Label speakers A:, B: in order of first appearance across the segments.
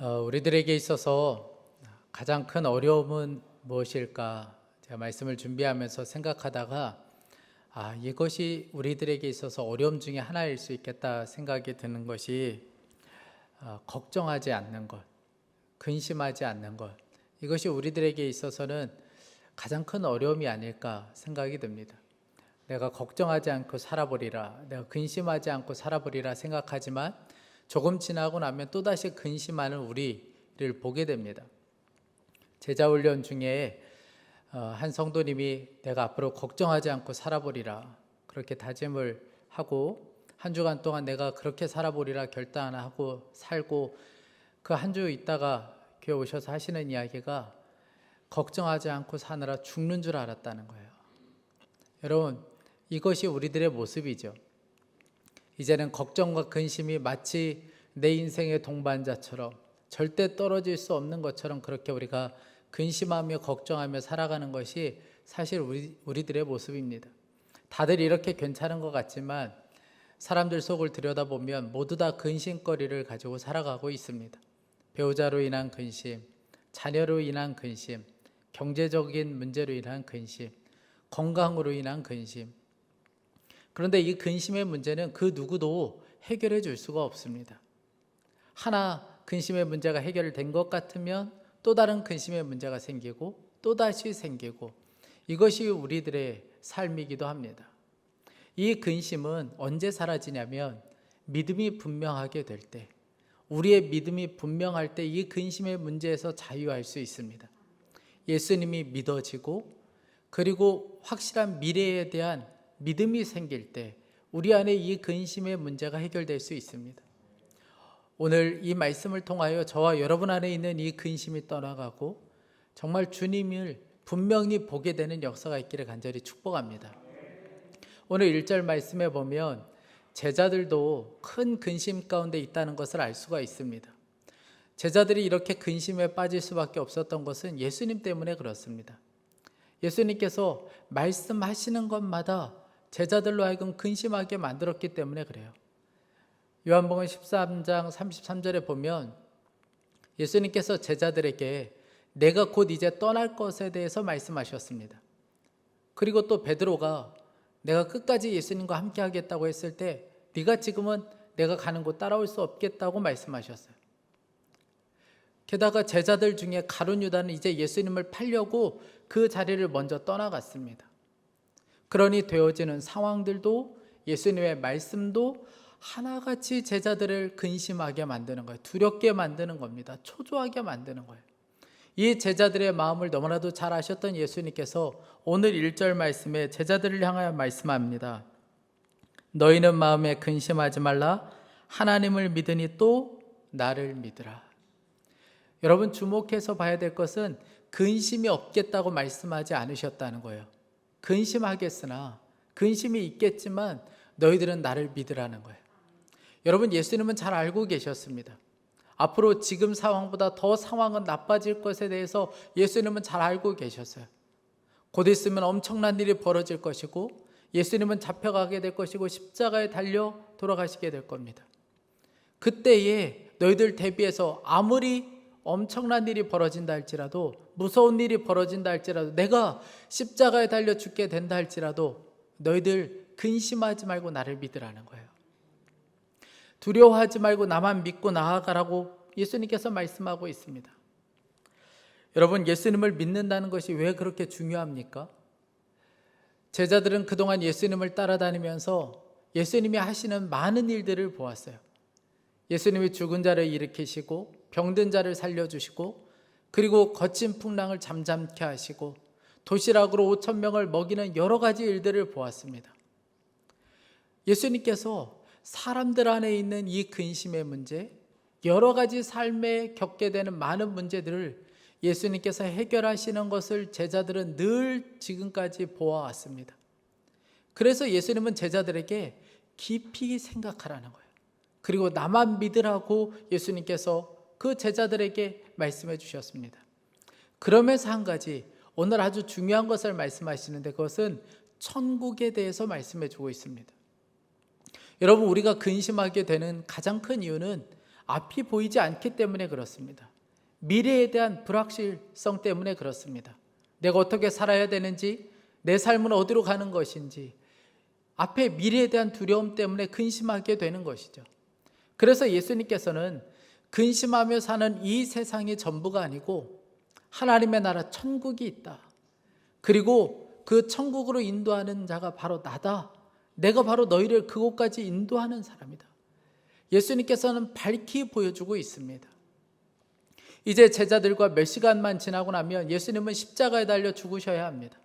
A: 우리들에게 있어서 가장 큰 어려움은 무엇일까? 제가 말씀을 준비하면서 생각하다가 이것이 우리들에게 있어서 어려움 중에 하나일 수 있겠다 생각이 드는 것이 걱정하지 않는 것, 근심하지 않는 것. 이것이 우리들에게 있어서는 가장 큰 어려움이 아닐까 생각이 듭니다. 내가 걱정하지 않고 살아보리라, 내가 근심하지 않고 살아보리라 생각하지만 조금 지나고 나면 또다시 근심하는 우리를 보게 됩니다. 제자훈련 중에 한 성도님이 내가 앞으로 걱정하지 않고 살아보리라 그렇게 다짐을 하고 한 주간 동안 내가 그렇게 살아보리라 결단하고 살고 그 한 주 있다가 교회 오셔서 하시는 이야기가 걱정하지 않고 사느라 죽는 줄 알았다는 거예요. 여러분, 이것이 우리들의 모습이죠. 이제는 걱정과 근심이 마치 내 인생의 동반자처럼 절대 떨어질 수 없는 것처럼 그렇게 우리가 근심하며 걱정하며 살아가는 것이 사실 우리들의 모습입니다. 다들 이렇게 괜찮은 것 같지만 사람들 속을 들여다보면 모두 다 근심거리를 가지고 살아가고 있습니다. 배우자로 인한 근심, 자녀로 인한 근심, 경제적인 문제로 인한 근심, 건강으로 인한 근심. 그런데 이 근심의 문제는 그 누구도 해결해 줄 수가 없습니다. 하나 근심의 문제가 해결된 것 같으면 또 다른 근심의 문제가 생기고 또다시 생기고 이것이 우리들의 삶이기도 합니다. 이 근심은 언제 사라지냐면 믿음이 분명하게 될 때, 우리의 믿음이 분명할 때 이 근심의 문제에서 자유할 수 있습니다. 예수님이 믿어지고 그리고 확실한 미래에 대한 믿음이 생길 때 우리 안에 이 근심의 문제가 해결될 수 있습니다. 오늘 이 말씀을 통하여 저와 여러분 안에 있는 이 근심이 떠나가고 정말 주님을 분명히 보게 되는 역사가 있기를 간절히 축복합니다. 오늘 1절 말씀에 보면 제자들도 큰 근심 가운데 있다는 것을 알 수가 있습니다. 제자들이 이렇게 근심에 빠질 수밖에 없었던 것은 예수님 때문에 그렇습니다. 예수님께서 말씀하시는 것마다 제자들로 하여금 근심하게 만들었기 때문에 그래요. 요한복음 13장 33절에 보면 예수님께서 제자들에게 내가 곧 이제 떠날 것에 대해서 말씀하셨습니다. 그리고 또 베드로가 내가 끝까지 예수님과 함께 하겠다고 했을 때 네가 지금은 내가 가는 곳 따라올 수 없겠다고 말씀하셨어요. 게다가 제자들 중에 가룟 유다는 이제 예수님을 팔려고 그 자리를 먼저 떠나갔습니다. 그러니 되어지는 상황들도 예수님의 말씀도 하나같이 제자들을 근심하게 만드는 거예요. 두렵게 만드는 겁니다. 초조하게 만드는 거예요. 이 제자들의 마음을 너무나도 잘 아셨던 예수님께서 오늘 1절 말씀에 제자들을 향하여 말씀합니다. 너희는 마음에 근심하지 말라. 하나님을 믿으니 또 나를 믿으라. 여러분, 주목해서 봐야 될 것은 근심이 없겠다고 말씀하지 않으셨다는 거예요. 근심하겠으나 근심이 있겠지만 너희들은 나를 믿으라는 거예요. 여러분, 예수님은 잘 알고 계셨습니다. 앞으로 지금 상황보다 더 상황은 나빠질 것에 대해서 예수님은 잘 알고 계셨어요. 곧 있으면 엄청난 일이 벌어질 것이고 예수님은 잡혀가게 될 것이고 십자가에 달려 돌아가시게 될 겁니다. 그때에 너희들 대비해서 아무리 엄청난 일이 벌어진다 할지라도, 무서운 일이 벌어진다 할지라도, 내가 십자가에 달려 죽게 된다 할지라도 너희들 근심하지 말고 나를 믿으라는 거예요. 두려워하지 말고 나만 믿고 나아가라고 예수님께서 말씀하고 있습니다. 여러분, 예수님을 믿는다는 것이 왜 그렇게 중요합니까? 제자들은 그동안 예수님을 따라다니면서 예수님이 하시는 많은 일들을 보았어요. 예수님이 죽은 자를 일으키시고 병든 자를 살려주시고 그리고 거친 풍랑을 잠잠케 하시고 도시락으로 5,000명을 먹이는 여러 가지 일들을 보았습니다. 예수님께서 사람들 안에 있는 이 근심의 문제, 여러 가지 삶에 겪게 되는 많은 문제들을 예수님께서 해결하시는 것을 제자들은 늘 지금까지 보아왔습니다. 그래서 예수님은 제자들에게 깊이 생각하라는 거예요. 그리고 나만 믿으라고 예수님께서 그 제자들에게 말씀해 주셨습니다. 그러면서 한 가지, 오늘 아주 중요한 것을 말씀하시는데 그것은 천국에 대해서 말씀해 주고 있습니다. 여러분, 우리가 근심하게 되는 가장 큰 이유는 앞이 보이지 않기 때문에 그렇습니다. 미래에 대한 불확실성 때문에 그렇습니다. 내가 어떻게 살아야 되는지, 내 삶은 어디로 가는 것인지, 앞에 미래에 대한 두려움 때문에 근심하게 되는 것이죠. 그래서 예수님께서는 근심하며 사는 이 세상이 전부가 아니고 하나님의 나라 천국이 있다. 그리고 그 천국으로 인도하는 자가 바로 나다. 내가 바로 너희를 그곳까지 인도하는 사람이다. 예수님께서는 밝히 보여주고 있습니다. 이제 제자들과 몇 시간만 지나고 나면 예수님은 십자가에 달려 죽으셔야 합니다.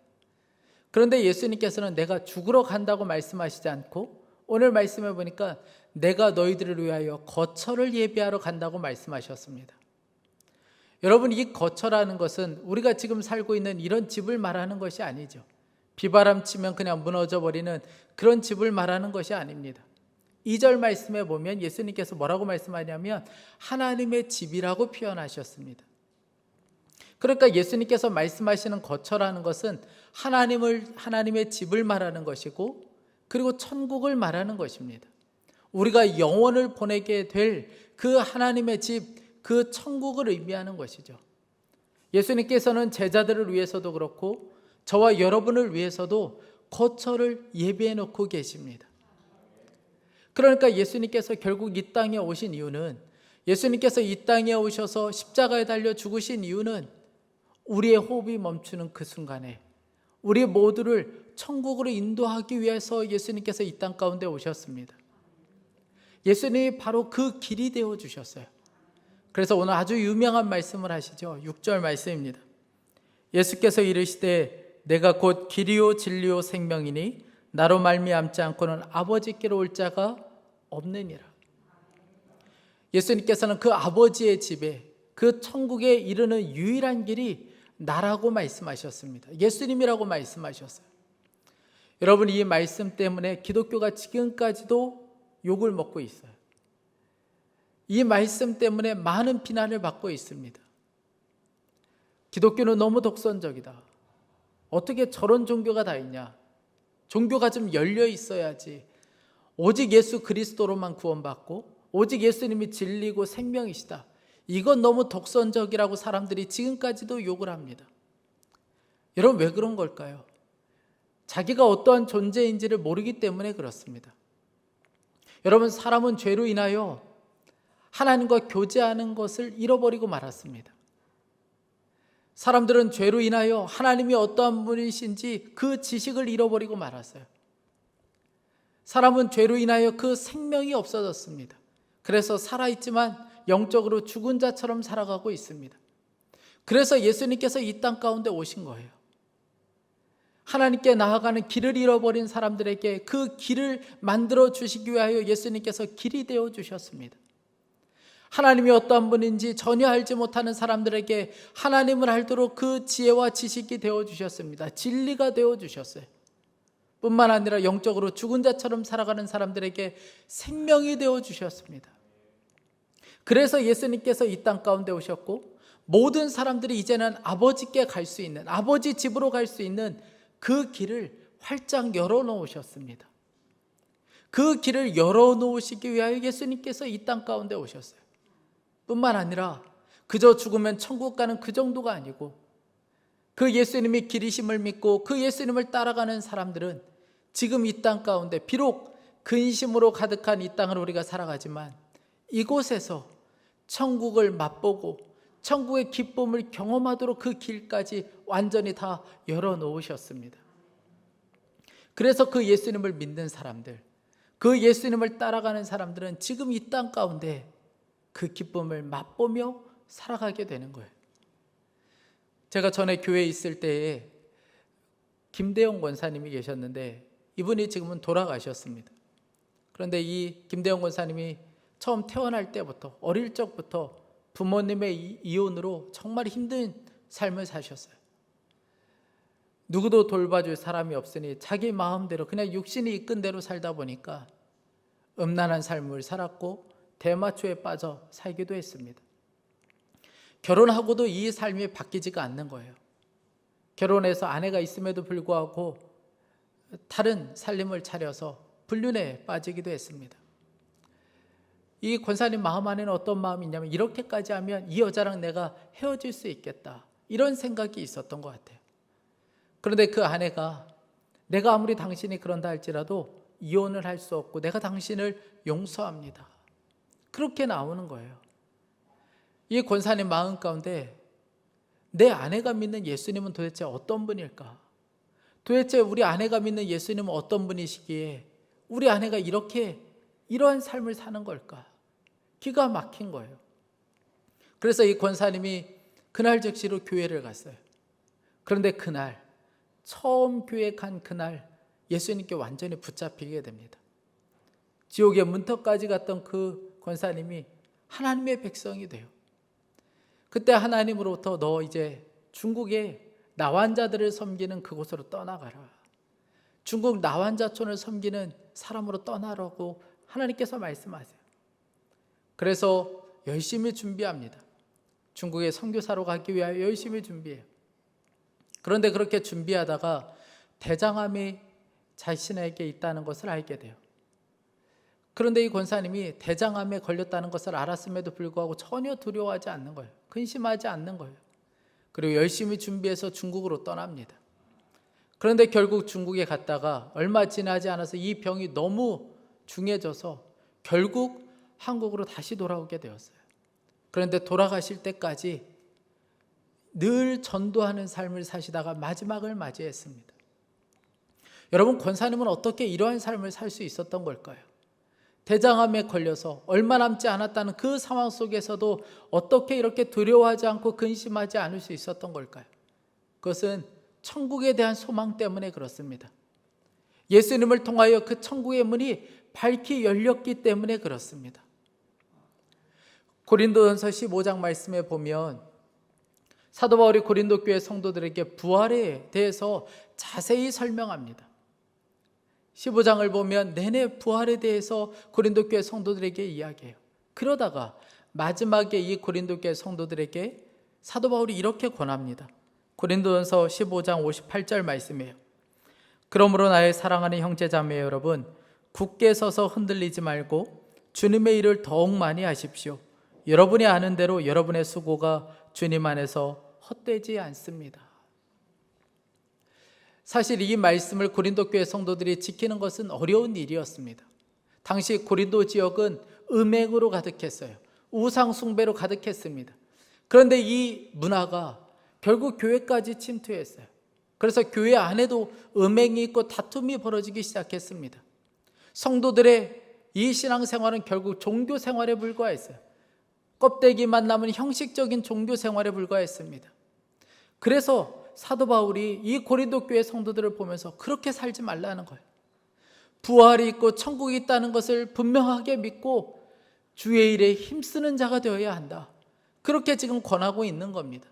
A: 그런데 예수님께서는 내가 죽으러 간다고 말씀하시지 않고 오늘 말씀해 보니까 내가 너희들을 위하여 거처를 예비하러 간다고 말씀하셨습니다. 여러분, 이 거처라는 것은 우리가 지금 살고 있는 이런 집을 말하는 것이 아니죠. 비바람 치면 그냥 무너져 버리는 그런 집을 말하는 것이 아닙니다. 2절 말씀에 보면 예수님께서 뭐라고 말씀하냐면 하나님의 집이라고 표현하셨습니다. 그러니까 예수님께서 말씀하시는 거처라는 것은 하나님의 집을 말하는 것이고 그리고 천국을 말하는 것입니다. 우리가 영원을 보내게 될 그 하나님의 집, 그 천국을 의미하는 것이죠. 예수님께서는 제자들을 위해서도 그렇고 저와 여러분을 위해서도 거처를 예비해 놓고 계십니다. 그러니까 예수님께서 결국 이 땅에 오신 이유는, 예수님께서 이 땅에 오셔서 십자가에 달려 죽으신 이유는 우리의 호흡이 멈추는 그 순간에 우리 모두를 천국으로 인도하기 위해서 예수님께서 이 땅 가운데 오셨습니다. 예수님이 바로 그 길이 되어 주셨어요. 그래서 오늘 아주 유명한 말씀을 하시죠. 6절 말씀입니다. 예수께서 이르시되 내가 곧 길이요 진리요 생명이니 나로 말미암지 않고는 아버지께로 올 자가 없느니라. 예수님께서는 그 아버지의 집에, 그 천국에 이르는 유일한 길이 나라고 말씀하셨습니다. 예수님이라고 말씀하셨어요. 여러분, 이 말씀 때문에 기독교가 지금까지도 욕을 먹고 있어요. 이 말씀 때문에 많은 비난을 받고 있습니다. 기독교는 너무 독선적이다. 어떻게 저런 종교가 다 있냐? 종교가 좀 열려 있어야지. 오직 예수 그리스도로만 구원받고 오직 예수님이 진리고 생명이시다. 이건 너무 독선적이라고 사람들이 지금까지도 욕을 합니다. 여러분, 왜 그런 걸까요? 자기가 어떠한 존재인지를 모르기 때문에 그렇습니다. 여러분, 사람은 죄로 인하여 하나님과 교제하는 것을 잃어버리고 말았습니다. 사람들은 죄로 인하여 하나님이 어떠한 분이신지 그 지식을 잃어버리고 말았어요. 사람은 죄로 인하여 그 생명이 없어졌습니다. 그래서 살아있지만 영적으로 죽은 자처럼 살아가고 있습니다. 그래서 예수님께서 이 땅 가운데 오신 거예요. 하나님께 나아가는 길을 잃어버린 사람들에게 그 길을 만들어 주시기 위하여 예수님께서 길이 되어 주셨습니다. 하나님이 어떠한 분인지 전혀 알지 못하는 사람들에게 하나님을 알도록 그 지혜와 지식이 되어 주셨습니다. 진리가 되어 주셨어요. 뿐만 아니라 영적으로 죽은 자처럼 살아가는 사람들에게 생명이 되어 주셨습니다. 그래서 예수님께서 이 땅 가운데 오셨고 모든 사람들이 이제는 아버지께 갈 수 있는, 아버지 집으로 갈 수 있는 그 길을 활짝 열어놓으셨습니다. 그 길을 열어놓으시기 위하여 예수님께서 이 땅 가운데 오셨어요. 뿐만 아니라 그저 죽으면 천국 가는 그 정도가 아니고 그 예수님이 길이심을 믿고 그 예수님을 따라가는 사람들은 지금 이 땅 가운데 비록 근심으로 가득한 이 땅을 우리가 살아가지만 이곳에서 천국을 맛보고 천국의 기쁨을 경험하도록 그 길까지 완전히 다 열어놓으셨습니다. 그래서 그 예수님을 믿는 사람들, 그 예수님을 따라가는 사람들은 지금 이 땅 가운데 그 기쁨을 맛보며 살아가게 되는 거예요. 제가 전에 교회에 있을 때에 김대영 권사님이 계셨는데 이분이 지금은 돌아가셨습니다. 그런데 이 김대영 권사님이 처음 태어날 때부터, 어릴 적부터 부모님의 이혼으로 정말 힘든 삶을 사셨어요. 누구도 돌봐줄 사람이 없으니 자기 마음대로 그냥 육신이 이끈 대로 살다 보니까 음란한 삶을 살았고 대마초에 빠져 살기도 했습니다. 결혼하고도 이 삶이 바뀌지가 않는 거예요. 결혼해서 아내가 있음에도 불구하고 다른 살림을 차려서 불륜에 빠지기도 했습니다. 이 권사님 마음 안에는 어떤 마음이 있냐면 이렇게까지 하면 이 여자랑 내가 헤어질 수 있겠다, 이런 생각이 있었던 것 같아요. 그런데 그 아내가 내가 아무리 당신이 그런다 할지라도 이혼을 할 수 없고 내가 당신을 용서합니다, 그렇게 나오는 거예요. 이 권사님 마음 가운데 내 아내가 믿는 예수님은 도대체 어떤 분일까? 도대체 우리 아내가 믿는 예수님은 어떤 분이시기에 우리 아내가 이러한 삶을 사는 걸까? 기가 막힌 거예요. 그래서 이 권사님이 그날 즉시로 교회를 갔어요. 그런데 그날, 처음 교회 간 그날 예수님께 완전히 붙잡히게 됩니다. 지옥의 문턱까지 갔던 그 권사님이 하나님의 백성이 돼요. 그때 하나님으로부터 너 이제 중국의 나환자들을 섬기는 그곳으로 떠나가라, 중국 나환자촌을 섬기는 사람으로 떠나라고 하나님께서 말씀하세요. 그래서 열심히 준비합니다. 중국에 선교사로 가기 위하여 열심히 준비해요. 그런데 그렇게 준비하다가 대장암이 자신에게 있다는 것을 알게 돼요. 그런데 이 권사님이 대장암에 걸렸다는 것을 알았음에도 불구하고 전혀 두려워하지 않는 거예요. 근심하지 않는 거예요. 그리고 열심히 준비해서 중국으로 떠납니다. 그런데 결국 중국에 갔다가 얼마 지나지 않아서 이 병이 너무 중해져서 결국 한국으로 다시 돌아오게 되었어요. 그런데 돌아가실 때까지 늘 전도하는 삶을 사시다가 마지막을 맞이했습니다. 여러분, 권사님은 어떻게 이러한 삶을 살 수 있었던 걸까요? 대장암에 걸려서 얼마 남지 않았다는 그 상황 속에서도 어떻게 이렇게 두려워하지 않고 근심하지 않을 수 있었던 걸까요? 그것은 천국에 대한 소망 때문에 그렇습니다. 예수님을 통하여 그 천국의 문이 밝히 열렸기 때문에 그렇습니다. 고린도전서 15장 말씀에 보면 사도 바울이 고린도 교회 성도들에게 부활에 대해서 자세히 설명합니다. 15장을 보면 내내 부활에 대해서 고린도 교회 성도들에게 이야기해요. 그러다가 마지막에 이 고린도 교회 성도들에게 사도 바울이 이렇게 권합니다. 고린도전서 15장 58절 말씀이에요. 그러므로 나의 사랑하는 형제자매 여러분, 굳게 서서 흔들리지 말고 주님의 일을 더욱 많이 하십시오. 여러분이 아는 대로 여러분의 수고가 주님 안에서 헛되지 않습니다. 사실 이 말씀을 고린도 교회 성도들이 지키는 것은 어려운 일이었습니다. 당시 고린도 지역은 음행으로 가득했어요. 우상 숭배로 가득했습니다. 그런데 이 문화가 결국 교회까지 침투했어요. 그래서 교회 안에도 음행이 있고 다툼이 벌어지기 시작했습니다. 성도들의 이 신앙생활은 결국 종교 생활에 불과했어요. 껍데기만 남은 형식적인 종교 생활에 불과했습니다. 그래서 사도 바울이 이 고린도 교회 성도들을 보면서 그렇게 살지 말라는 거예요. 부활이 있고 천국이 있다는 것을 분명하게 믿고 주의 일에 힘쓰는 자가 되어야 한다, 그렇게 지금 권하고 있는 겁니다.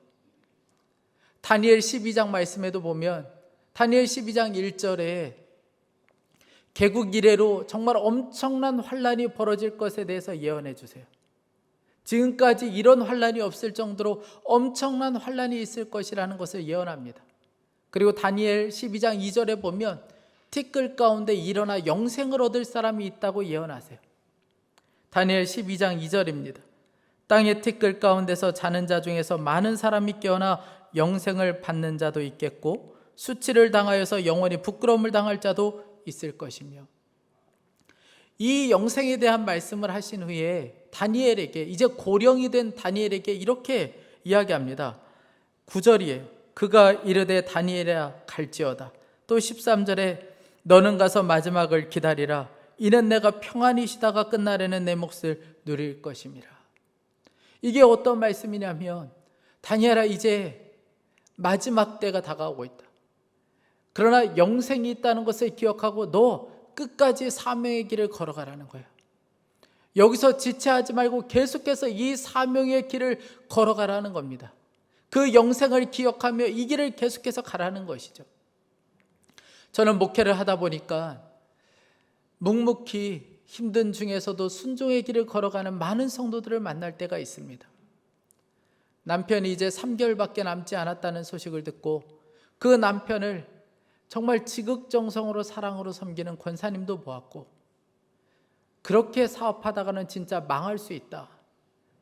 A: 다니엘 12장 말씀에도 보면 다니엘 12장 1절에 개국 이래로 정말 엄청난 환란이 벌어질 것에 대해서 예언해 주세요. 지금까지 이런 환란이 없을 정도로 엄청난 환란이 있을 것이라는 것을 예언합니다. 그리고 다니엘 12장 2절에 보면 티끌 가운데 일어나 영생을 얻을 사람이 있다고 예언하세요. 다니엘 12장 2절입니다. 땅의 티끌 가운데서 자는 자 중에서 많은 사람이 깨어나 영생을 받는 자도 있겠고 수치를 당하여서 영원히 부끄러움을 당할 자도 있을 것이며, 이 영생에 대한 말씀을 하신 후에 다니엘에게, 이제 고령이 된 다니엘에게 이렇게 이야기합니다. 9절이에요. 그가 이르되 다니엘아 갈지어다. 또 13절에 너는 가서 마지막을 기다리라. 이는 내가 평안히 쉬다가 끝날에는 내 몫을 누릴 것임이라. 이게 어떤 말씀이냐면, 다니엘아 이제 마지막 때가 다가오고 있다. 그러나 영생이 있다는 것을 기억하고 너 끝까지 사명의 길을 걸어가라는 거예요. 여기서 지체하지 말고 계속해서 이 사명의 길을 걸어가라는 겁니다. 그 영생을 기억하며 이 길을 계속해서 가라는 것이죠. 저는 목회를 하다 보니까 묵묵히 힘든 중에서도 순종의 길을 걸어가는 많은 성도들을 만날 때가 있습니다. 남편이 이제 3개월밖에 남지 않았다는 소식을 듣고 그 남편을 정말 지극정성으로 사랑으로 섬기는 권사님도 보았고, 그렇게 사업하다가는 진짜 망할 수 있다.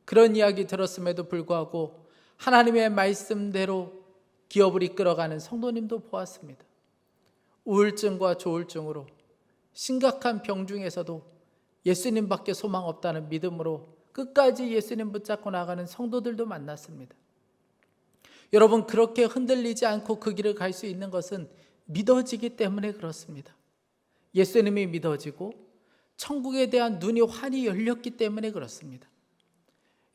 A: 그런 이야기 들었음에도 불구하고 하나님의 말씀대로 기업을 이끌어가는 성도님도 보았습니다. 우울증과 조울증으로 심각한 병 중에서도 예수님밖에 소망 없다는 믿음으로 끝까지 예수님 붙잡고 나가는 성도들도 만났습니다. 여러분, 그렇게 흔들리지 않고 그 길을 갈 수 있는 것은 믿어지기 때문에 그렇습니다. 예수님이 믿어지고 천국에 대한 눈이 환히 열렸기 때문에 그렇습니다.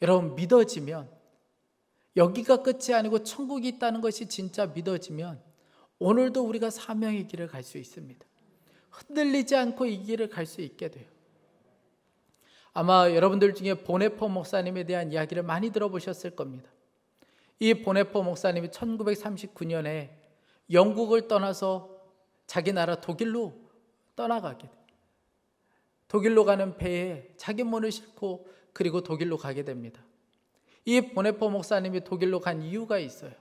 A: 여러분, 믿어지면, 여기가 끝이 아니고 천국이 있다는 것이 진짜 믿어지면 오늘도 우리가 사명의 길을 갈 수 있습니다. 흔들리지 않고 이 길을 갈 수 있게 돼요. 아마 여러분들 중에 보네포 목사님에 대한 이야기를 많이 들어보셨을 겁니다. 이 보네포 목사님이 1939년에 영국을 떠나서 자기 나라 독일로 떠나가게 돼요. 독일로 가는 배에 자기 몸을 싣고 그리고 독일로 가게 됩니다. 이 보네포 목사님이 독일로 간 이유가 있어요.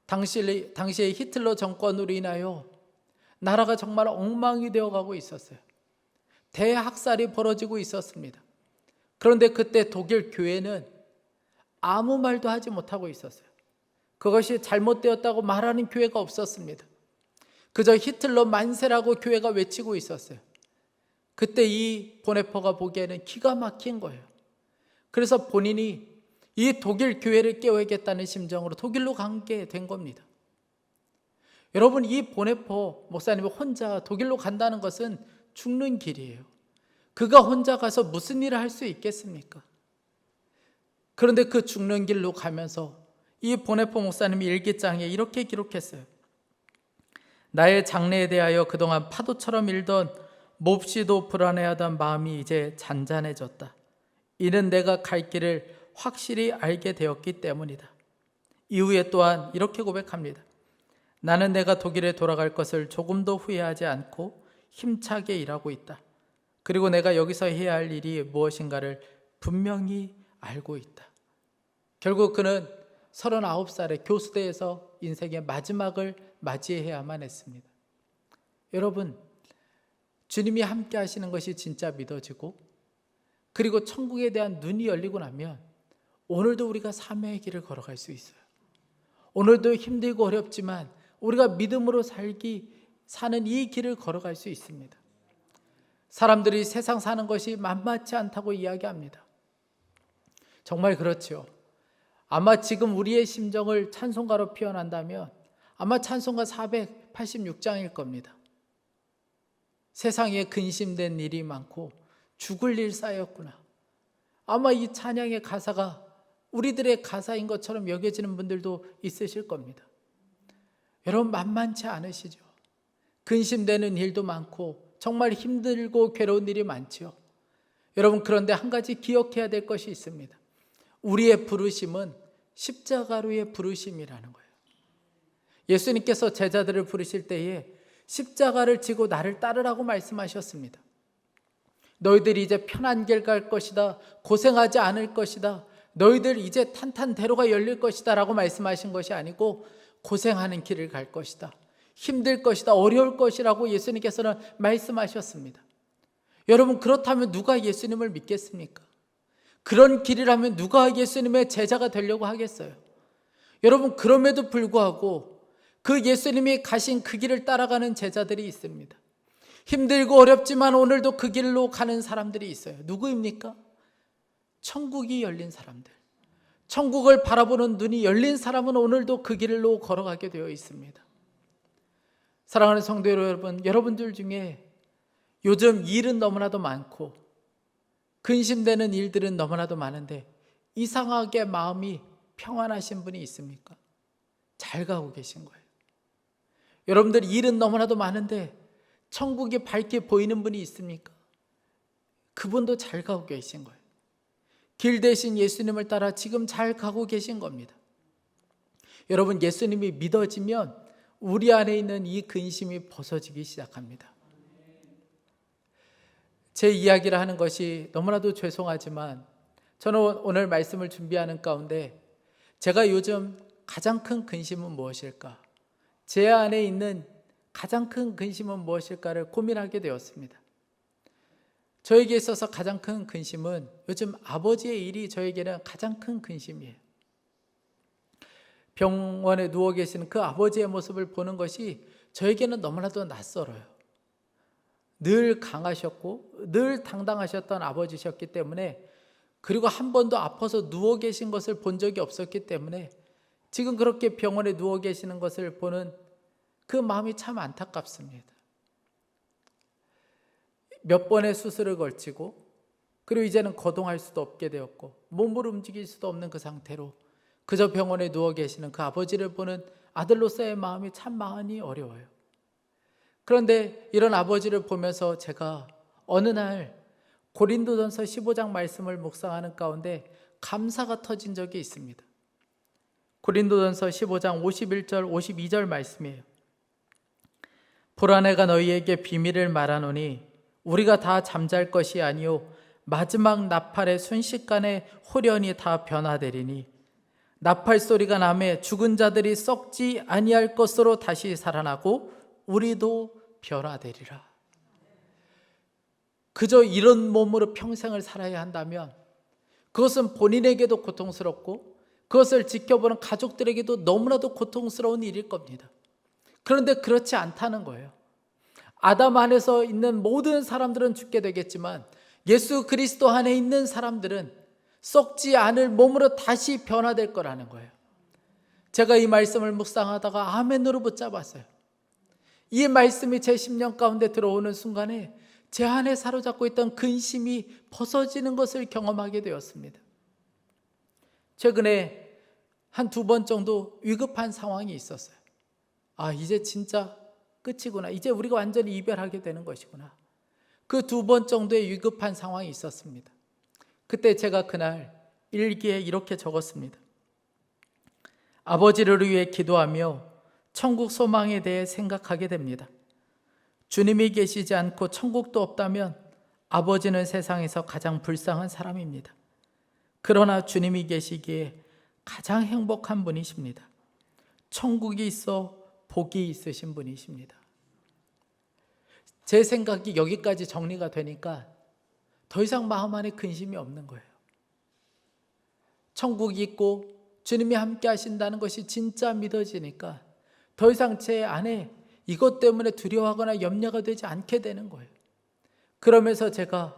A: 당시에 히틀러 정권으로 인하여 나라가 정말 엉망이 되어가고 있었어요. 대학살이 벌어지고 있었습니다. 그런데 그때 독일 교회는 아무 말도 하지 못하고 있었어요. 그것이 잘못되었다고 말하는 교회가 없었습니다. 그저 히틀러 만세라고 교회가 외치고 있었어요. 그때 이 보네포가 보기에는 기가 막힌 거예요. 그래서 본인이 이 독일 교회를 깨워야겠다는 심정으로 독일로 가게 된 겁니다. 여러분, 이 보네포 목사님이 혼자 독일로 간다는 것은 죽는 길이에요. 그가 혼자 가서 무슨 일을 할 수 있겠습니까? 그런데 그 죽는 길로 가면서 이 보네포 목사님이 일기장에 이렇게 기록했어요. 나의 장래에 대하여 그동안 파도처럼 일던 몹시도 불안해하던 마음이 이제 잔잔해졌다. 이는 내가 갈 길을 확실히 알게 되었기 때문이다. 이후에 또한 이렇게 고백합니다. 나는 내가 독일에 돌아갈 것을 조금도 후회하지 않고 힘차게 일하고 있다. 그리고 내가 여기서 해야 할 일이 무엇인가를 분명히 알고 있다. 결국 그는 39살에 교수대에서 인생의 마지막을 맞이해야만 했습니다. 여러분, 주님이 함께 하시는 것이 진짜 믿어지고 그리고 천국에 대한 눈이 열리고 나면 오늘도 우리가 사명의 길을 걸어갈 수 있어요. 오늘도 힘들고 어렵지만 우리가 믿음으로 사는 이 길을 걸어갈 수 있습니다. 사람들이 세상 사는 것이 만만치 않다고 이야기합니다. 정말 그렇죠. 아마 지금 우리의 심정을 찬송가로 표현한다면 아마 찬송가 486장일 겁니다. 세상에 근심된 일이 많고 죽을 일 쌓였구나. 아마 이 찬양의 가사가 우리들의 가사인 것처럼 여겨지는 분들도 있으실 겁니다. 여러분, 만만치 않으시죠? 근심되는 일도 많고 정말 힘들고 괴로운 일이 많죠. 여러분, 그런데 한 가지 기억해야 될 것이 있습니다. 우리의 부르심은 십자가로의 부르심이라는 거예요. 예수님께서 제자들을 부르실 때에 십자가를 지고 나를 따르라고 말씀하셨습니다. 너희들이 이제 편한 길 갈 것이다. 고생하지 않을 것이다. 너희들 이제 탄탄대로가 열릴 것이다 라고 말씀하신 것이 아니고 고생하는 길을 갈 것이다. 힘들 것이다. 어려울 것이라고 예수님께서는 말씀하셨습니다. 여러분, 그렇다면 누가 예수님을 믿겠습니까? 그런 길이라면 누가 예수님의 제자가 되려고 하겠어요? 여러분, 그럼에도 불구하고 그 예수님이 가신 그 길을 따라가는 제자들이 있습니다. 힘들고 어렵지만 오늘도 그 길로 가는 사람들이 있어요. 누구입니까? 천국이 열린 사람들. 천국을 바라보는 눈이 열린 사람은 오늘도 그 길로 걸어가게 되어 있습니다. 사랑하는 성도 여러분, 여러분들 중에 요즘 일은 너무나도 많고 근심되는 일들은 너무나도 많은데 이상하게 마음이 평안하신 분이 있습니까? 잘 가고 계신 거예요. 여러분들 일은 너무나도 많은데 천국이 밝게 보이는 분이 있습니까? 그분도 잘 가고 계신 거예요. 길 대신 예수님을 따라 지금 잘 가고 계신 겁니다. 여러분, 예수님이 믿어지면 우리 안에 있는 이 근심이 벗어지기 시작합니다. 제 이야기를 하는 것이 너무나도 죄송하지만 저는 오늘 말씀을 준비하는 가운데 제가 요즘 가장 큰 근심은 무엇일까? 제 안에 있는 가장 큰 근심은 무엇일까를 고민하게 되었습니다. 저에게 있어서 가장 큰 근심은 요즘 아버지의 일이 저에게는 가장 큰 근심이에요. 병원에 누워 계시는 그 아버지의 모습을 보는 것이 저에게는 너무나도 낯설어요. 늘 강하셨고 늘 당당하셨던 아버지셨기 때문에, 그리고 한 번도 아파서 누워 계신 것을 본 적이 없었기 때문에 지금 그렇게 병원에 누워 계시는 것을 보는 그 마음이 참 안타깝습니다. 몇 번의 수술을 걸치고, 그리고 이제는 거동할 수도 없게 되었고 몸을 움직일 수도 없는 그 상태로 그저 병원에 누워 계시는 그 아버지를 보는 아들로서의 마음이 참 많이 어려워요. 그런데 이런 아버지를 보면서 제가 어느 날 고린도전서 15장 말씀을 묵상하는 가운데 감사가 터진 적이 있습니다. 고린도전서 15장 51절 52절 말씀이에요. 보라, 내가 너희에게 비밀을 말하노니 우리가 다 잠잘 것이 아니요 마지막 나팔의 순식간에 홀연히 다 변화되리니 나팔 소리가 나매 죽은 자들이 썩지 아니할 것으로 다시 살아나고 우리도 변화되리라. 그저 이런 몸으로 평생을 살아야 한다면 그것은 본인에게도 고통스럽고 그것을 지켜보는 가족들에게도 너무나도 고통스러운 일일 겁니다. 그런데 그렇지 않다는 거예요. 아담 안에서 있는 모든 사람들은 죽게 되겠지만 예수 그리스도 안에 있는 사람들은 썩지 않을 몸으로 다시 변화될 거라는 거예요. 제가 이 말씀을 묵상하다가 아멘으로 붙잡았어요. 이 말씀이 제 심령 가운데 들어오는 순간에 제 안에 사로잡고 있던 근심이 벗어지는 것을 경험하게 되었습니다. 최근에 한 2번 정도 위급한 상황이 있었어요. 이제 진짜 끝이구나. 이제 우리가 완전히 이별하게 되는 것이구나. 그 2번 정도의 위급한 상황이 있었습니다. 그때 제가 그날 일기에 이렇게 적었습니다. 아버지를 위해 기도하며 천국 소망에 대해 생각하게 됩니다. 주님이 계시지 않고 천국도 없다면 아버지는 세상에서 가장 불쌍한 사람입니다. 그러나 주님이 계시기에 가장 행복한 분이십니다. 천국이 있어 복이 있으신 분이십니다. 제 생각이 여기까지 정리가 되니까 더 이상 마음 안에 근심이 없는 거예요. 천국이 있고 주님이 함께 하신다는 것이 진짜 믿어지니까 더 이상 제 안에 이것 때문에 두려워하거나 염려가 되지 않게 되는 거예요. 그러면서 제가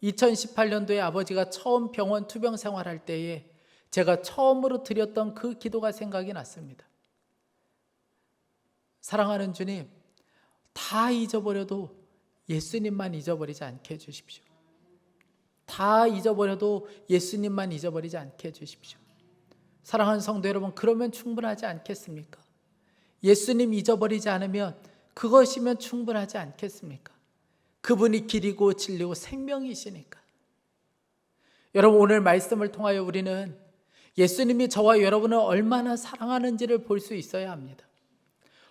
A: 2018년도에 아버지가 처음 병원 투병 생활할 때에 제가 처음으로 드렸던 그 기도가 생각이 났습니다. 사랑하는 주님, 다 잊어버려도 예수님만 잊어버리지 않게 해주십시오. 다 잊어버려도 예수님만 잊어버리지 않게 해주십시오. 사랑하는 성도 여러분, 그러면 충분하지 않겠습니까? 예수님 잊어버리지 않으면 그것이면 충분하지 않겠습니까? 그분이 길이고 진리고 생명이시니까. 여러분, 오늘 말씀을 통하여 우리는 예수님이 저와 여러분을 얼마나 사랑하는지를 볼 수 있어야 합니다.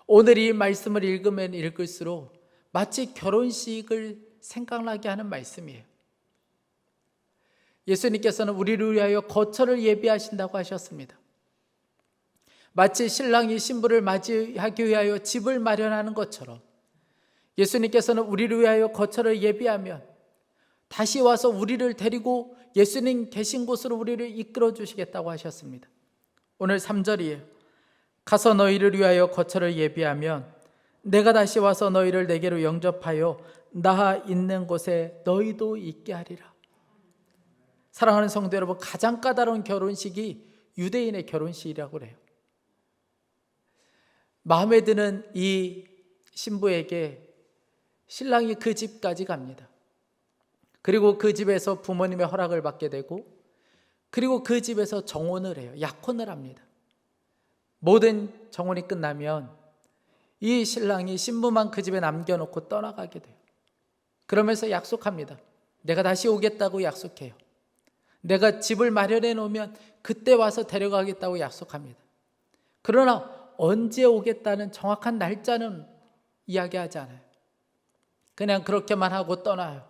A: 오늘 이 말씀을 읽으면 읽을수록 마치 결혼식을 생각나게 하는 말씀이에요. 예수님께서는 우리를 위하여 거처를 예비하신다고 하셨습니다. 마치 신랑이 신부를 맞이하기 위하여 집을 마련하는 것처럼 예수님께서는 우리를 위하여 거처를 예비하면 다시 와서 우리를 데리고 예수님 계신 곳으로 우리를 이끌어 주시겠다고 하셨습니다. 오늘 3절이에요. 가서 너희를 위하여 거처를 예비하면 내가 다시 와서 너희를 내게로 영접하여 나 있는 곳에 너희도 있게 하리라. 사랑하는 성도 여러분, 가장 까다로운 결혼식이 유대인의 결혼식이라고 그래요. 마음에 드는 이 신부에게 신랑이 그 집까지 갑니다. 그리고 그 집에서 부모님의 허락을 받게 되고, 그리고 그 집에서 정혼을 해요. 약혼을 합니다. 모든 정혼이 끝나면 이 신랑이 신부만 그 집에 남겨놓고 떠나가게 돼요. 그러면서 약속합니다. 내가 다시 오겠다고 약속해요. 내가 집을 마련해 놓으면 그때 와서 데려가겠다고 약속합니다. 그러나 언제 오겠다는 정확한 날짜는 이야기하지 않아요. 그냥 그렇게만 하고 떠나요.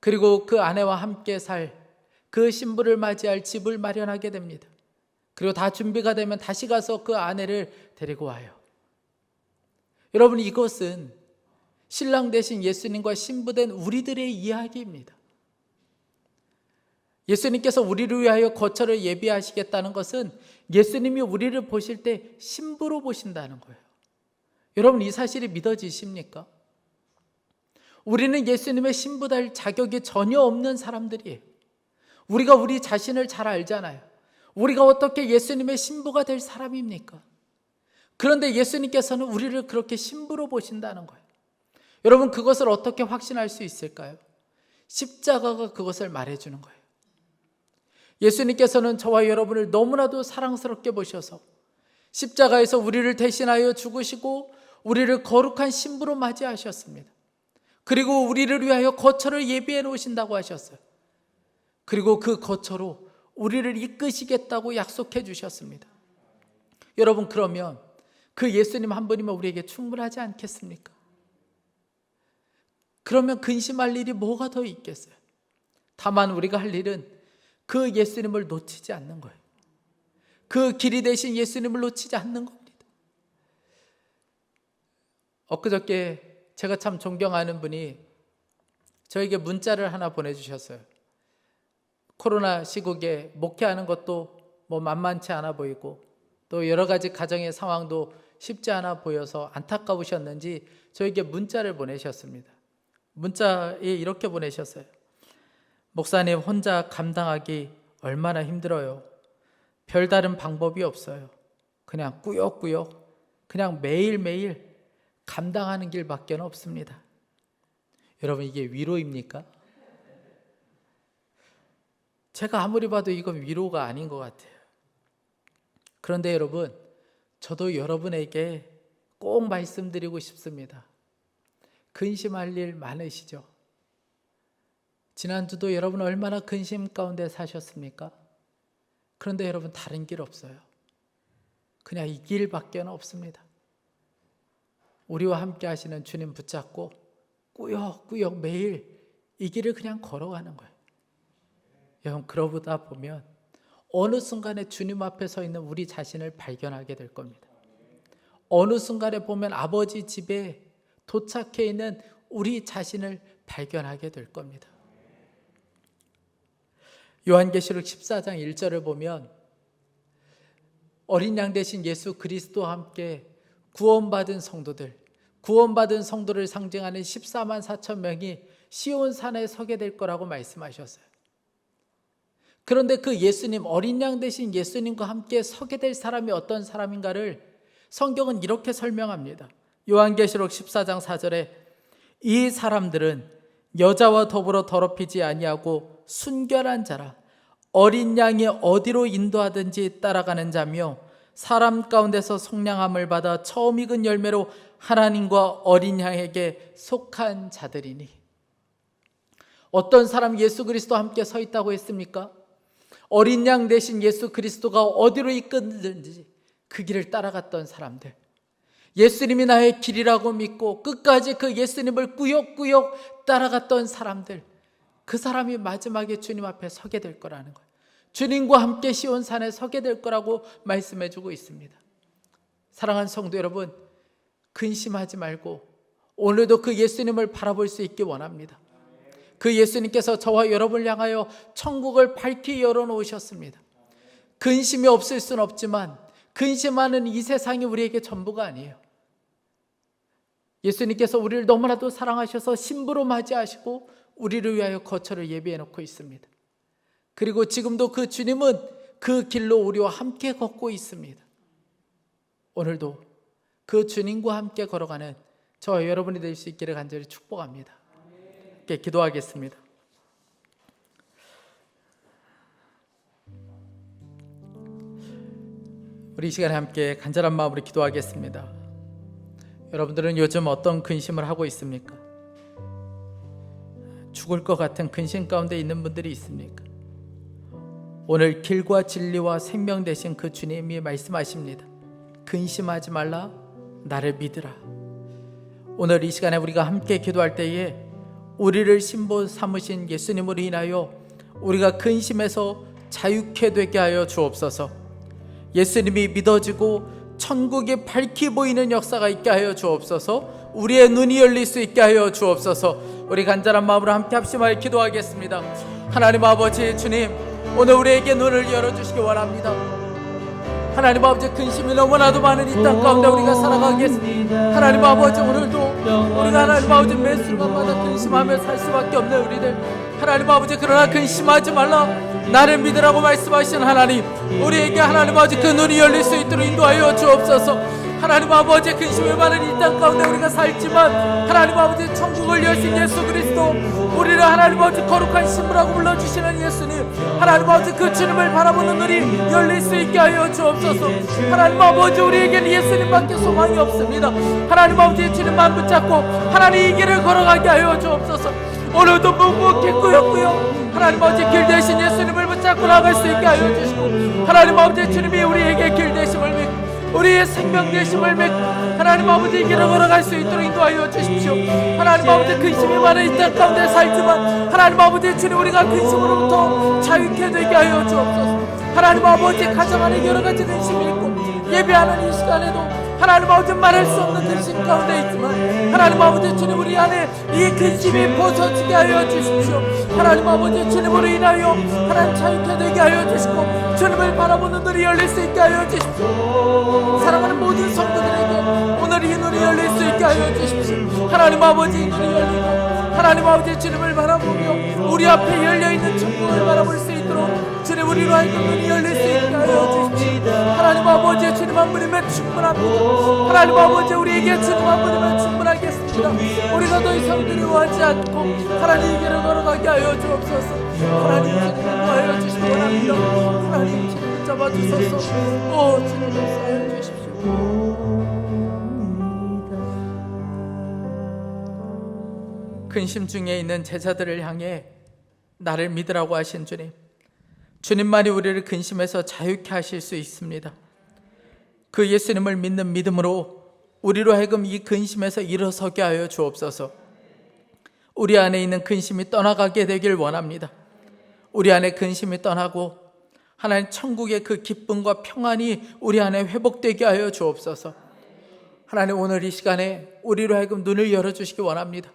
A: 그리고 그 아내와 함께 살 그 신부를 맞이할 집을 마련하게 됩니다. 그리고 다 준비가 되면 다시 가서 그 아내를 데리고 와요. 여러분, 이것은 신랑 되신 예수님과 신부된 우리들의 이야기입니다. 예수님께서 우리를 위하여 거처를 예비하시겠다는 것은 예수님이 우리를 보실 때 신부로 보신다는 거예요. 여러분, 이 사실이 믿어지십니까? 우리는 예수님의 신부 될 자격이 전혀 없는 사람들이에요. 우리가 우리 자신을 잘 알잖아요. 우리가 어떻게 예수님의 신부가 될 사람입니까? 그런데 예수님께서는 우리를 그렇게 신부로 보신다는 거예요. 여러분, 그것을 어떻게 확신할 수 있을까요? 십자가가 그것을 말해주는 거예요. 예수님께서는 저와 여러분을 너무나도 사랑스럽게 보셔서 십자가에서 우리를 대신하여 죽으시고 우리를 거룩한 신부로 맞이하셨습니다. 그리고 우리를 위하여 거처를 예비해 놓으신다고 하셨어요. 그리고 그 거처로 우리를 이끄시겠다고 약속해 주셨습니다. 여러분, 그러면 그 예수님 한 분이면 우리에게 충분하지 않겠습니까? 그러면 근심할 일이 뭐가 더 있겠어요? 다만 우리가 할 일은 그 예수님을 놓치지 않는 거예요. 그 길이 되신 예수님을 놓치지 않는 겁니다. 엊그저께 제가 참 존경하는 분이 저에게 문자를 하나 보내주셨어요. 코로나 시국에 목회하는 것도 뭐 만만치 않아 보이고 또 여러 가지 가정의 상황도 쉽지 않아 보여서 안타까우셨는지 저에게 문자를 보내셨습니다. 문자에 이렇게 보내셨어요. 목사님, 혼자 감당하기 얼마나 힘들어요. 별다른 방법이 없어요. 그냥 꾸역꾸역 그냥 매일매일 감당하는 길밖에 없습니다. 여러분, 이게 위로입니까? 제가 아무리 봐도 이건 위로가 아닌 것 같아요. 그런데 여러분, 저도 여러분에게 꼭 말씀드리고 싶습니다. 근심할 일 많으시죠? 지난주도 여러분 얼마나 근심 가운데 사셨습니까? 그런데 여러분, 다른 길 없어요. 그냥 이 길밖에 없습니다. 우리와 함께 하시는 주님 붙잡고 꾸역꾸역 매일 이 길을 그냥 걸어가는 거예요. 여러분, 그러다 보면 어느 순간에 주님 앞에 서 있는 우리 자신을 발견하게 될 겁니다. 어느 순간에 보면 아버지 집에 도착해 있는 우리 자신을 발견하게 될 겁니다. 요한계시록 14장 1절을 보면 어린 양 되신 예수 그리스도와 함께 구원받은 성도를 상징하는 14만 4천 명이 시온산에 서게 될 거라고 말씀하셨어요. 그런데 그 예수님, 어린 양 되신 예수님과 함께 서게 될 사람이 어떤 사람인가를 성경은 이렇게 설명합니다. 요한계시록 14장 4절에 이 사람들은 여자와 더불어 더럽히지 아니하고 순결한 자라, 어린 양이 어디로 인도하든지 따라가는 자며 사람 가운데서 속량함을 받아 처음 익은 열매로 하나님과 어린 양에게 속한 자들이니. 어떤 사람이 예수 그리스도와 함께 서 있다고 했습니까? 어린 양 대신 예수 그리스도가 어디로 이끄든지 그 길을 따라갔던 사람들, 예수님이 나의 길이라고 믿고 끝까지 그 예수님을 꾸역꾸역 따라갔던 사람들, 그 사람이 마지막에 주님 앞에 서게 될 거라는 거예요. 주님과 함께 시온산에 서게 될 거라고 말씀해 주고 있습니다. 사랑하는 성도 여러분, 근심하지 말고 오늘도 그 예수님을 바라볼 수 있기 원합니다. 그 예수님께서 저와 여러분을 향하여 천국을 밝히 열어놓으셨습니다. 근심이 없을 수는 없지만 근심하는 이 세상이 우리에게 전부가 아니에요. 예수님께서 우리를 너무나도 사랑하셔서 신부로 맞이하시고 우리를 위하여 거처를 예비해 놓고 있습니다. 그리고 지금도 그 주님은 그 길로 우리와 함께 걷고 있습니다. 오늘도 그 주님과 함께 걸어가는 저와 여러분이 될 수 있기를 간절히 축복합니다. 함께 기도하겠습니다. 우리 이 시간에 함께 간절한 마음으로 기도하겠습니다. 여러분들은 요즘 어떤 근심을 하고 있습니까? 죽을 것 같은 근심 가운데 있는 분들이 있습니까? 오늘 길과 진리와 생명 되신 그 주님이 말씀하십니다. 근심하지 말라, 나를 믿으라. 오늘 이 시간에 우리가 함께 기도할 때에 우리를 신부 삼으신 예수님으로 인하여 우리가 근심에서 자유케 되게 하여 주옵소서. 예수님이 믿어지고 천국이 밝히 보이는 역사가 있게 하여 주옵소서. 우리의 눈이 열릴 수 있게 하여 주옵소서. 우리 간절한 마음으로 함께 합심하여 기도하겠습니다. 하나님 아버지, 주님, 오늘 우리에게 눈을 열어주시기 원합니다. 하나님 아버지, 근심이 너무나도 많은 이 땅 가운데 우리가 살아가겠습니다. 하나님 아버지, 오늘도 우리가 하나님 아버지 매 순간마다 근심하며 살 수밖에 없는 우리들, 하나님 아버지, 그러나 근심하지 말라, 나를 믿으라고 말씀하신 하나님, 우리에게 하나님 아버지 그 눈이 열릴 수 있도록 인도하여 주옵소서. 하나님 아버지, 근심이 많은 이 땅 가운데 우리가 살지만 하나님 아버지 천국을 여신 예수 그리스도, 우리를 하나님 아버지 거룩한 신부라고 불러주시는 예수님, 하나님 아버지 그 주님을 바라보는 눈이 열릴 수 있게 하여 주옵소서. 하나님 아버지, 우리에게는 예수님밖에 소망이 없습니다. 하나님 아버지, 주님만 붙잡고 하나님 이 길을 걸어가게 하여 주옵소서. 오늘도 묵묵히 꾸역꾸역 하나님 아버지 길 대신 예수님을 붙잡고 나갈 수 있게 하여 주시고, 하나님 아버지 주님이 우리에게 길 대심을 믿고 우리의 생명 되심을 믿고 하나님 아버지 이 길을 걸어갈 수 있도록 인도하여 주십시오. 하나님 아버지, 근심이 많은 이 땅 가운데 살지만 하나님 아버지 주님, 우리가 근심으로부터 자유케 되게 하여 주옵소서. 하나님 아버지, 가정 안에 여러 가지 근심이 있고 예배하는 이 시간에도 하나님 아버지 말할 수 없는 근심 가운데 있지만 하나님 아버지 주님, 우리 안에 이 근심이 벗어지게 하여 주십시오. 하나님 아버지 주님으로 인하여 하나님 자유케 되게 하여 주시고 주님을 바라보는 눈이 열릴 수 있게 하여 주십시오. 사랑하는 모든 성도들에게 오늘 이 눈이 열릴 수 있게 하여 주십시오. 하나님 아버지, 이 눈이 열리고 하나님 아버지 주님을 바라보며 우리 앞에 열려있는 천국을 바라볼 수 있도록 주님, 우리로 하여금 눈이 열릴 수 있게 하여 주십시오. 하나님 아버지, 주님 한 분이면 충분합니다. 하나님 아버지, 우리에게 주님 한 분이면 충분하겠습니다. 우리가 더 이상 두려워하지 않고 하나님 이 길을 걸어가게 하여 주옵소서. 하나님 주님 인도하여 주시기 원합니다. 하나님 주님 붙잡아 주소서. 오 주님 역사하여 주십시오. 근심 중에 있는 제자들을 향해 나를 믿으라고 하신 주님, 주님만이 우리를 근심에서 자유케 하실 수 있습니다. 그 예수님을 믿는 믿음으로 우리로 하여금 이 근심에서 일어서게 하여 주옵소서. 우리 안에 있는 근심이 떠나가게 되길 원합니다. 우리 안에 근심이 떠나고 하나님 천국의 그 기쁨과 평안이 우리 안에 회복되게 하여 주옵소서. 하나님, 오늘 이 시간에 우리로 하여금 눈을 열어주시기 원합니다.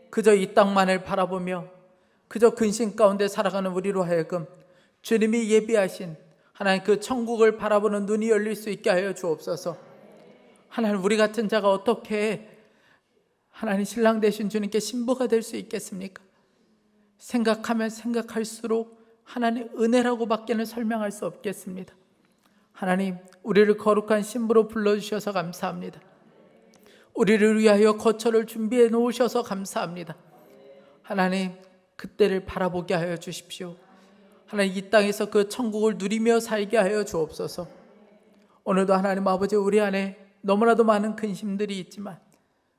A: 그저 이 땅만을 바라보며 그저 근심 가운데 살아가는 우리로 하여금 주님이 예비하신 하나님 그 천국을 바라보는 눈이 열릴 수 있게 하여 주옵소서. 하나님, 우리 같은 자가 어떻게 하나님 신랑 되신 주님께 신부가 될 수 있겠습니까? 생각하면 생각할수록 하나님 은혜라고 밖에는 설명할 수 없겠습니다. 하나님, 우리를 거룩한 신부로 불러주셔서 감사합니다. 우리를 위하여 거처를 준비해 놓으셔서 감사합니다. 하나님, 그때를 바라보게 하여 주십시오. 하나님, 이 땅에서 그 천국을 누리며 살게 하여 주옵소서. 오늘도 하나님 아버지, 우리 안에 너무나도 많은 근심들이 있지만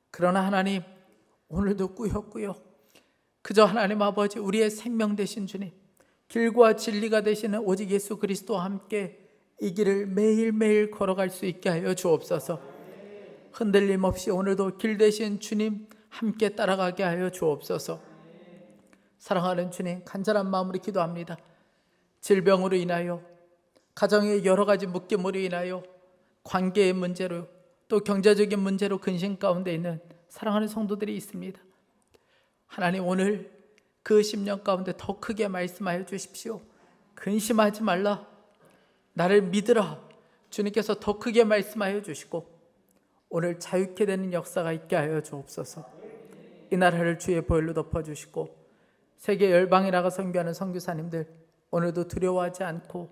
A: 그러나 하나님, 오늘도 꾸역꾸역 그저 하나님 아버지 우리의 생명 되신 주님, 길과 진리가 되시는 오직 예수 그리스도와 함께 이 길을 매일매일 걸어갈 수 있게 하여 주옵소서. 흔들림 없이 오늘도 길 되신 주님 함께 따라가게 하여 주옵소서. 사랑하는 주님, 간절한 마음으로 기도합니다. 질병으로 인하여, 가정의 여러 가지 묶임으로 인하여, 관계의 문제로, 또 경제적인 문제로 근심 가운데 있는 사랑하는 성도들이 있습니다. 하나님, 오늘 그 10년 가운데 더 크게 말씀하여 주십시오. 근심하지 말라, 나를 믿으라. 주님께서 더 크게 말씀하여 주시고 오늘 자유케 되는 역사가 있게 하여 주옵소서. 이 나라를 주의 보혈로 덮어주시고 세계 열방에 나가 선교하는 선교사님들 오늘도 두려워하지 않고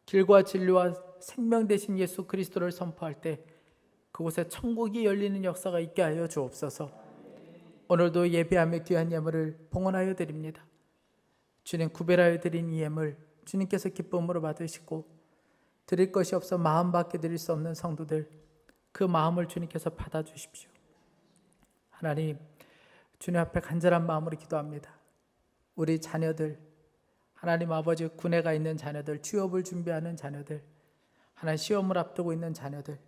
A: 길과 진리와 생명 되신 예수 그리스도를 선포할 때 그곳에 천국이 열리는 역사가 있게 하여 주옵소서. 오늘도 예배하며 귀한 예물을 봉헌하여 드립니다. 주님, 구별하여 드린 이 예물 주님께서 기쁨으로 받으시고 드릴 것이 없어 마음밖에 드릴 수 없는 성도들, 그 마음을 주님께서 받아주십시오. 하나님, 주님 앞에 간절한 마음으로 기도합니다. 우리 자녀들, 하나님 아버지 군에 가 있는 자녀들, 취업을 준비하는 자녀들, 하나님 시험을 앞두고 있는 자녀들,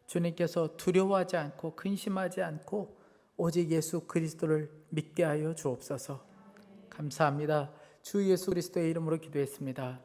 A: 주님께서 두려워하지 않고 근심하지 않고 오직 예수 그리스도를 믿게 하여 주옵소서. 감사합니다. 주 예수 그리스도의 이름으로 기도했습니다.